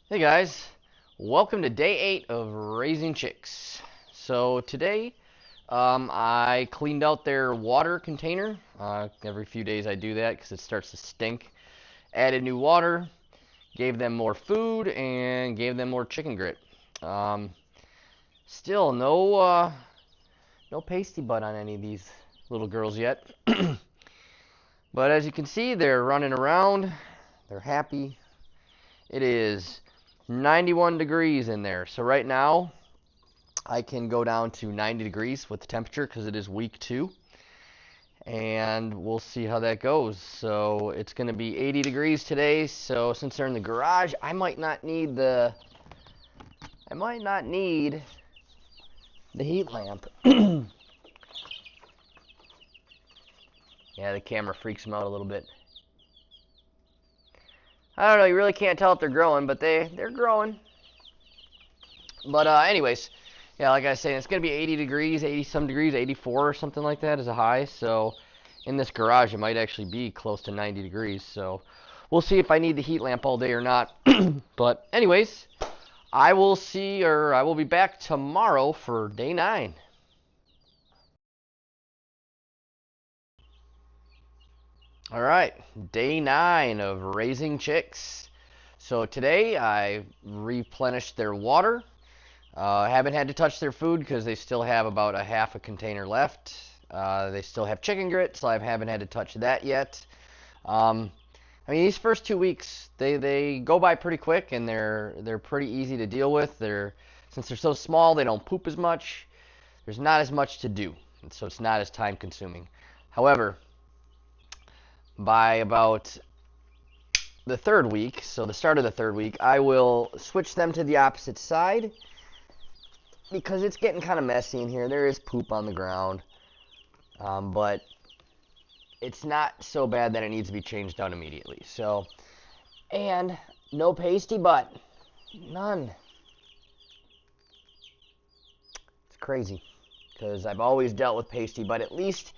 Hey guys, welcome to day 8 of raising chicks. So today I cleaned out their water container. Every few days I do that because it starts to stink. Added new water, gave them more food, and gave them more chicken grit. Um, Still no pasty butt on any of these little girls yet. But as you can see, they're running around. They're happy. It is 91 degrees in there. So right now I can go down to 90 degrees with the temperature because it is week 2, and we'll see how that goes. So it's going to be 80 degrees today. So since they're in the garage, I might not need the heat lamp. Yeah, the camera freaks them out a little bit. I don't know. You really can't tell if they're growing, but they're growing. But anyways, yeah, like I was saying, it's gonna be 80 degrees, 80 some degrees, 84 or something like that is a high. So in this garage, it might actually be close to 90 degrees. So we'll see if I need the heat lamp all day or not. But anyways, I will be back tomorrow for day 9. All right, day 9 of raising chicks. So today I replenished their water. I haven't had to touch their food because they still have about a half a container left. They still have chicken grit, so I haven't had to touch that yet. Um, I mean, these first 2 weeks they go by pretty quick, and they're pretty easy to deal with. Since they're so small, they don't poop as much. There's not as much to do, and so it's not as time consuming. However, by about the 3rd week, so the start of the 3rd week, I will switch them to the opposite side because it's getting kind of messy in here. There is poop on the ground, but it's not so bad that it needs to be changed out immediately. So, and no pasty butt, none. It's crazy because I've always dealt with pasty butt. At least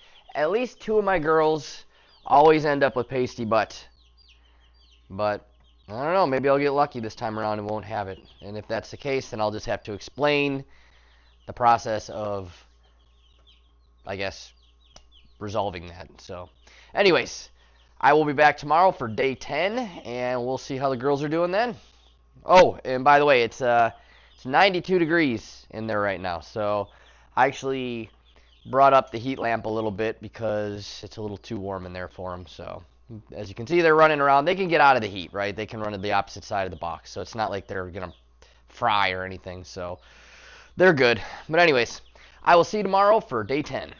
2 of my girls always end up with pasty butt. But I don't know. Maybe I'll get lucky this time around and won't have it. And if that's the case, then I'll just have to explain the process of, I guess, resolving that. So, anyways, I will be back tomorrow for day 10, and we'll see how the girls are doing then. Oh, and by the way, it's 92 degrees in there right now. So, I actually brought up the heat lamp a little bit because it's a little too warm in there for them. So, as you can see, they're running around. They can get out of the heat, right? They can run to the opposite side of the box. So, it's not like they're going to fry or anything. So, they're good. But anyways, I will see you tomorrow for day 10.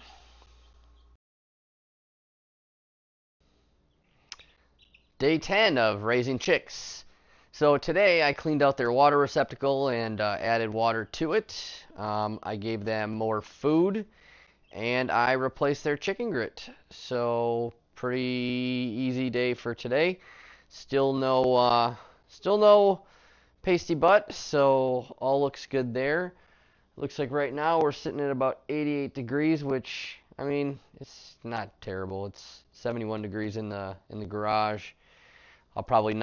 Day 10 of raising chicks. So today I cleaned out their water receptacle and added water to it. I gave them more food, and I replaced their chicken grit. So pretty easy day for today. Still no pasty butt, so all looks good there. Looks like right now we're sitting at about 88 degrees, which, I mean, it's not terrible. It's 71 degrees in the garage. I'll probably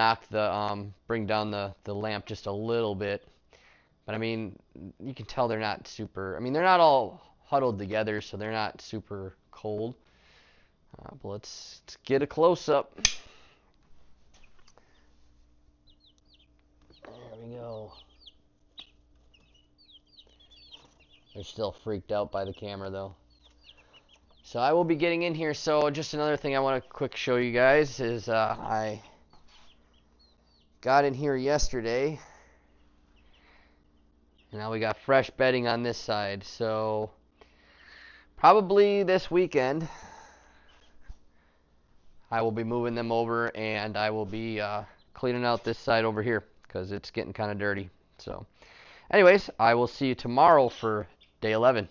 bring down the lamp just a little bit. But I mean, you can tell they're not super, I mean, they're not all huddled together, so they're not super cold. But let's get a close up. There we go. They're still freaked out by the camera though. So I will be getting in here. So just another thing I want to quick show you guys is I got in here yesterday. And now we got fresh bedding on this side. So probably this weekend I will be moving them over, and I will be cleaning out this side over here because it's getting kind of dirty. So anyways, I will see you tomorrow for day 11.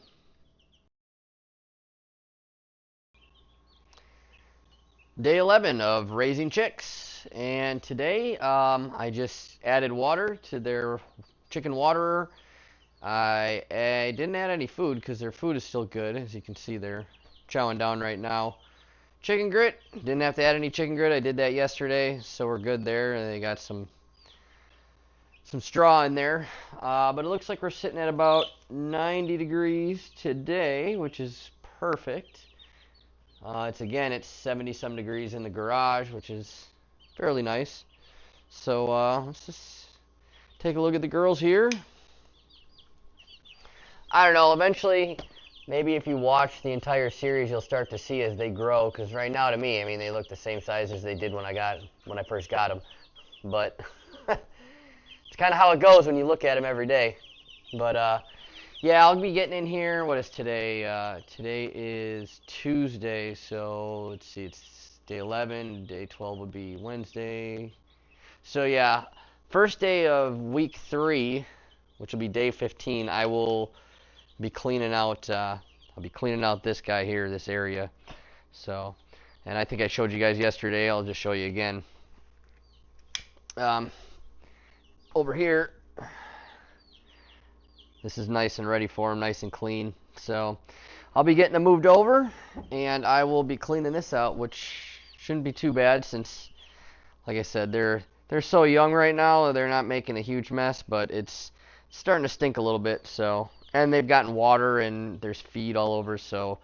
Day 11 of raising chicks, and today I just added water to their chicken waterer. I didn't add any food because their food is still good. As you can see, they're chowing down right now. Chicken grit, didn't have to add any chicken grit. I did that yesterday, so we're good there. And they got some some straw in there. But it looks like we're sitting at about 90 degrees today, which is perfect. It's 70 some degrees in the garage, which is fairly nice. So let's just take a look at the girls here. I don't know, eventually, maybe if you watch the entire series, you'll start to see as they grow. Because right now, to me, I mean, they look the same size as they did when I first got them. But it's kind of how it goes when you look at them every day. But yeah, I'll be getting in here. What is today? Today is Tuesday, so let's see, it's day 11. Day 12 would be Wednesday. So yeah, first day of week 3, which will be day 15, I will be cleaning out. I'll be cleaning out this guy here, this area. So, and I think I showed you guys yesterday. I'll just show you again. Over here, this is nice and ready for him, nice and clean. So I'll be getting them moved over, and I will be cleaning this out, which shouldn't be too bad since, like I said, they're so young right now. They're not making a huge mess, but it's starting to stink a little bit. So, and they've gotten water and there's feed all over, so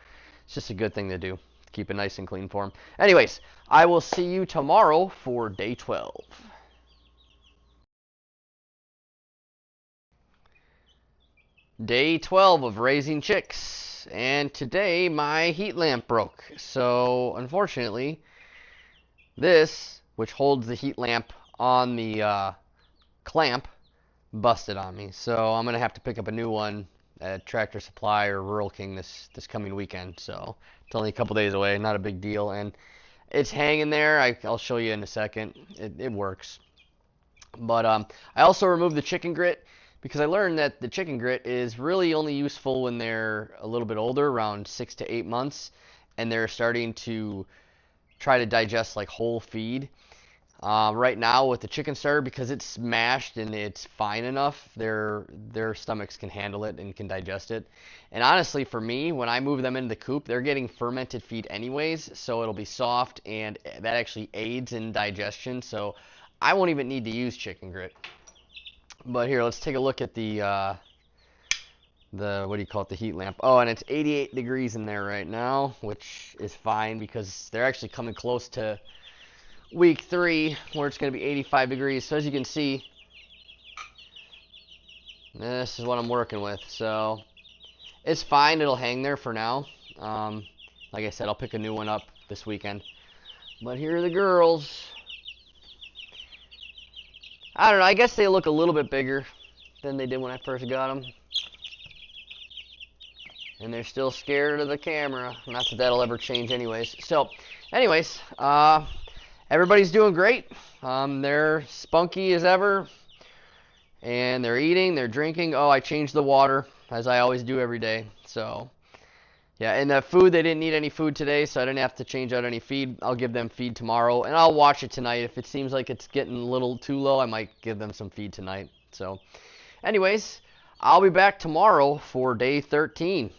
it's just a good thing to do. Keep it nice and clean for them. Anyways, I will see you tomorrow for day 12. Day 12 of raising chicks, and today my heat lamp broke. So unfortunately, this, which holds the heat lamp on the clamp, busted on me. So I'm gonna have to pick up a new one at Tractor Supply or Rural King this coming weekend. So it's only a couple days away, not a big deal, and it's hanging there. I'll show you in a second. It works. But I also removed the chicken grit because I learned that the chicken grit is really only useful when they're a little bit older, around 6 to 8 months, and they're starting to try to digest like whole feed. Right now with the chicken starter, because it's mashed and it's fine enough, their stomachs can handle it and can digest it. And honestly, for me, when I move them into the coop, they're getting fermented feed anyways, so it'll be soft, and that actually aids in digestion. So I won't even need to use chicken grit. But here, let's take a look at the what do you call it, the heat lamp. Oh, and it's 88 degrees in there right now, which is fine because they're actually coming close to week 3 where it's going to be 85 degrees. So as you can see, this is what I'm working with. So it's fine. It'll hang there for now. Like I said, I'll pick a new one up this weekend. But here are the girls. I don't know. I guess they look a little bit bigger than they did when I first got them. And they're still scared of the camera. Not that that'll ever change anyways. So, anyways, everybody's doing great. They're spunky as ever. And they're eating, they're drinking. Oh, I changed the water, as I always do every day. So, yeah, and the food, they didn't need any food today, so I didn't have to change out any feed. I'll give them feed tomorrow, and I'll watch it tonight. If it seems like it's getting a little too low, I might give them some feed tonight. So, anyways, I'll be back tomorrow for day 13.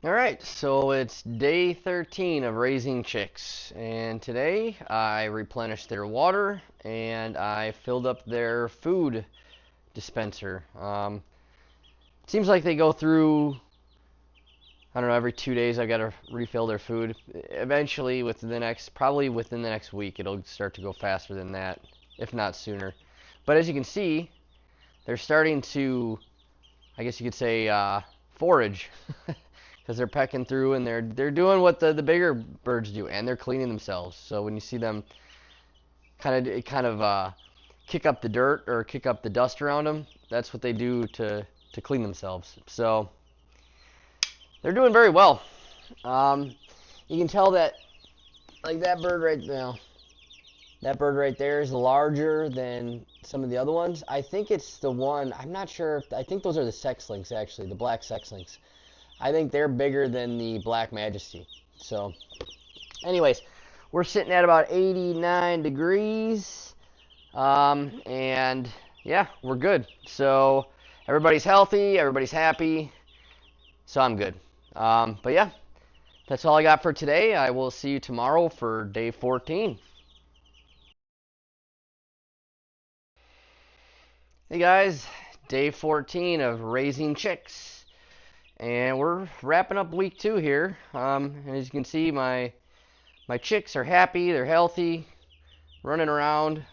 Alright, so it's day 13 of raising chicks, and today I replenished their water and I filled up their food dispenser. It seems like they go through, I don't know, every 2 days I've got to refill their food. Eventually, probably within the next week, it'll start to go faster than that, if not sooner. But as you can see, they're starting to, I guess you could say, forage. Because they're pecking through and they're doing what the bigger birds do, and they're cleaning themselves. So when you see them kind of kick up the dirt or kick up the dust around them, that's what they do to clean themselves. So they're doing very well. You can tell that, like that bird right now, that bird right there is larger than some of the other ones. I think it's the one, I'm not sure, I think those are the sex links actually, the black sex links. I think they're bigger than the Black Majesty. So, anyways, we're sitting at about 89 degrees. And yeah, we're good. So, everybody's healthy, everybody's happy. So, I'm good. But yeah, that's all I got for today. I will see you tomorrow for day 14. Hey guys, day 14 of raising chicks, and we're wrapping up week 2 here. As you can see, my chicks are happy, they're healthy, running around.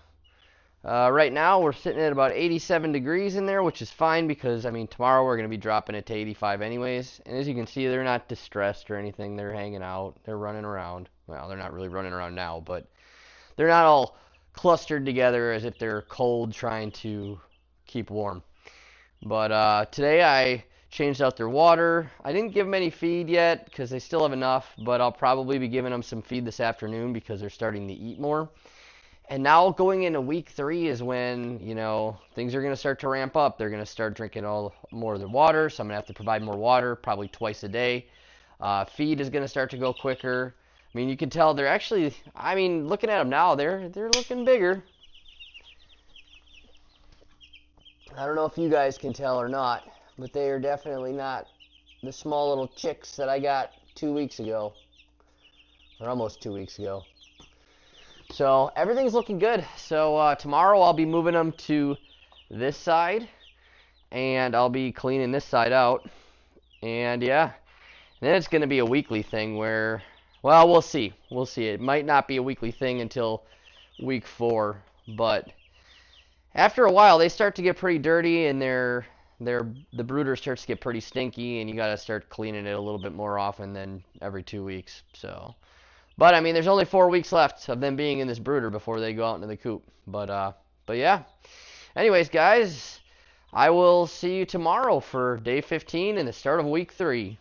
Right now we're sitting at about 87 degrees in there, which is fine because I mean tomorrow we're going to be dropping it to 85 anyways. And as you can see, they're not distressed or anything. They're hanging out, they're running around. Well, they're not really running around now, but they're not all clustered together as if they're cold trying to keep warm. But today I changed out their water. I didn't give them any feed yet because they still have enough, but I'll probably be giving them some feed this afternoon because they're starting to eat more. And now going into week 3 is when, things are going to start to ramp up. They're going to start drinking all more of their water, so I'm going to have to provide more water, probably twice a day. Feed is going to start to go quicker. I mean, you can tell they're actually, looking at them now, they're looking bigger. I don't know if you guys can tell or not, but they are definitely not the small little chicks that I got 2 weeks ago, or almost 2 weeks ago. So everything's looking good. So tomorrow I'll be moving them to this side, and I'll be cleaning this side out. And yeah, then it's going to be a weekly thing where, well, we'll see. We'll see. It might not be a weekly thing until week 4, but after a while they start to get pretty dirty, and the brooder starts to get pretty stinky, and you got to start cleaning it a little bit more often than every 2 weeks. So, but I mean, there's only 4 weeks left of them being in this brooder before they go out into the coop. But yeah. Anyways, guys, I will see you tomorrow for day 15 and the start of week 3.